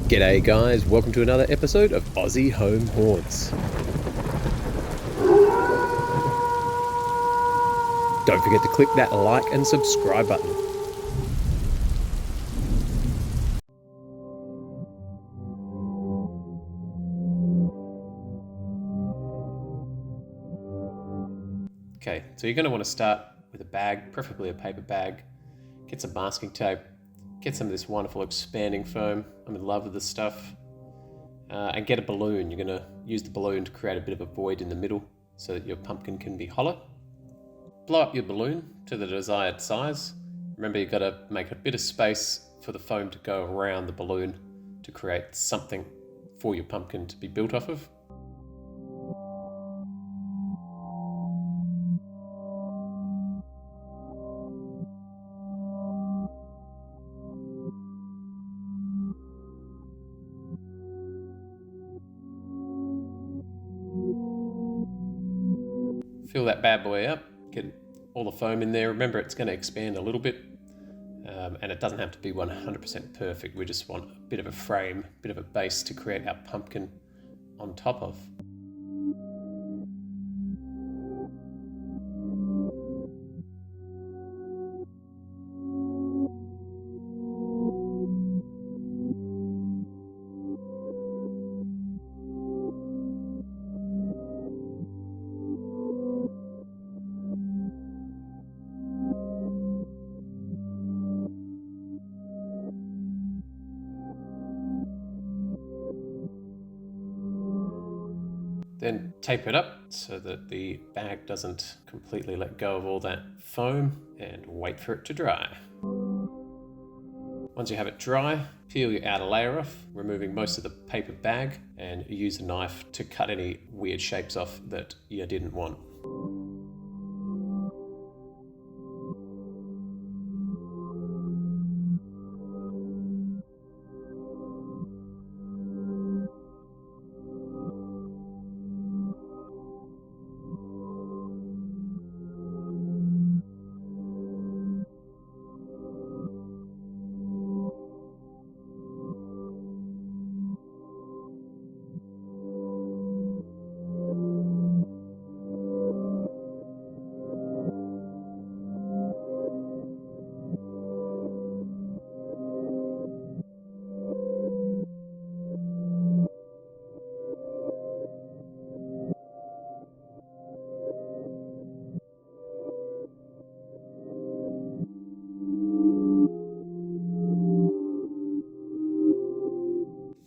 G'day guys, welcome to another episode of Aussie Home Haunts. Don't forget to click that like and subscribe button. Okay, so you're going to want to start with a bag, preferably a paper bag. Get some masking tape, get some of this wonderful expanding foam. I'm in love with this stuff. And get a balloon. You're going to use the balloon to create a bit of a void in the middle so that your pumpkin can be hollow. Blow up your balloon to the desired size. Remember, you've got to make a bit of space for the foam to go around the balloon to create something for your pumpkin to be built off of. Fill that bad boy up, get all the foam in there. Remember, it's going to expand a little bit, and it doesn't have to be 100% perfect. We just want a bit of a frame, a bit of a base to create our pumpkin on top of. Then tape it up so that the bag doesn't completely let go of all that foam, and wait for it to dry. Once you have it dry, peel your outer layer off, removing most of the paper bag, and use a knife to cut any weird shapes off that you didn't want.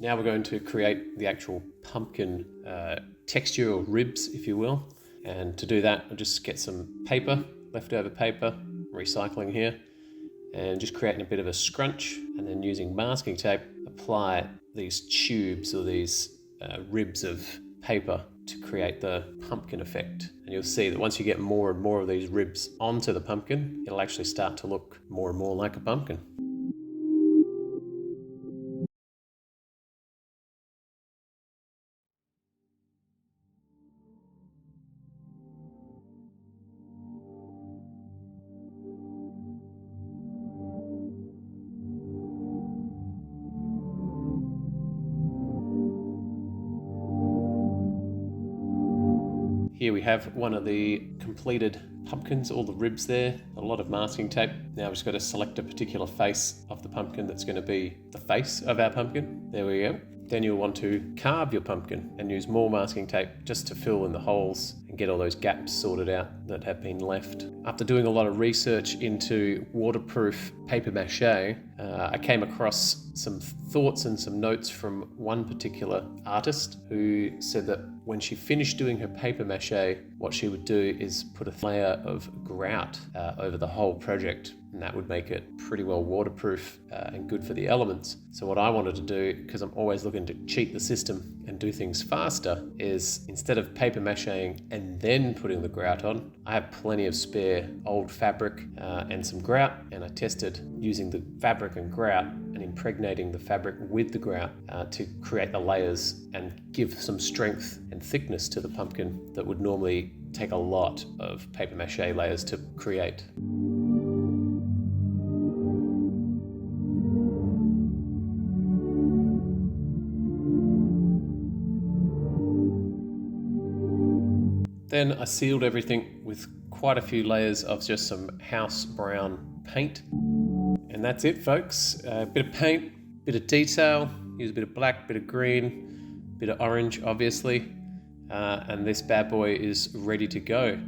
Now we're going to create the actual pumpkin texture, or ribs, if you will. And to do that, I'll just get some paper, leftover paper, recycling here, and just creating a bit of a scrunch, and then using masking tape, apply these tubes or these ribs of paper to create the pumpkin effect. And you'll see that once you get more and more of these ribs onto the pumpkin, it'll actually start to look more and more like a pumpkin. Here we have one of the completed pumpkins, all the ribs there, a lot of masking tape. Now we've just got to select a particular face of the pumpkin that's going to be the face of our pumpkin. There we go. Then you'll want to carve your pumpkin and use more masking tape just to fill in the holes and get all those gaps sorted out that have been left. After doing a lot of research into waterproof paper mache, I came across some thoughts and some notes from one particular artist who said that when she finished doing her paper mache, what she would do is put a layer of grout over the whole project, and that would make it pretty well waterproof and good for the elements. So what I wanted to do, because I'm always looking to cheat the system and do things faster, is instead of paper macheing and then putting the grout on, I have plenty of spare old fabric and some grout, and I tested using the fabric and grout and impregnating the fabric with the grout to create the layers and give some strength and thickness to the pumpkin that would normally take a lot of paper mache layers to create. Then I sealed everything with quite a few layers of just some house brown paint. And that's it, folks. A bit of paint, bit of detail, use a bit of black, bit of green, bit of orange, obviously. And this bad boy is ready to go.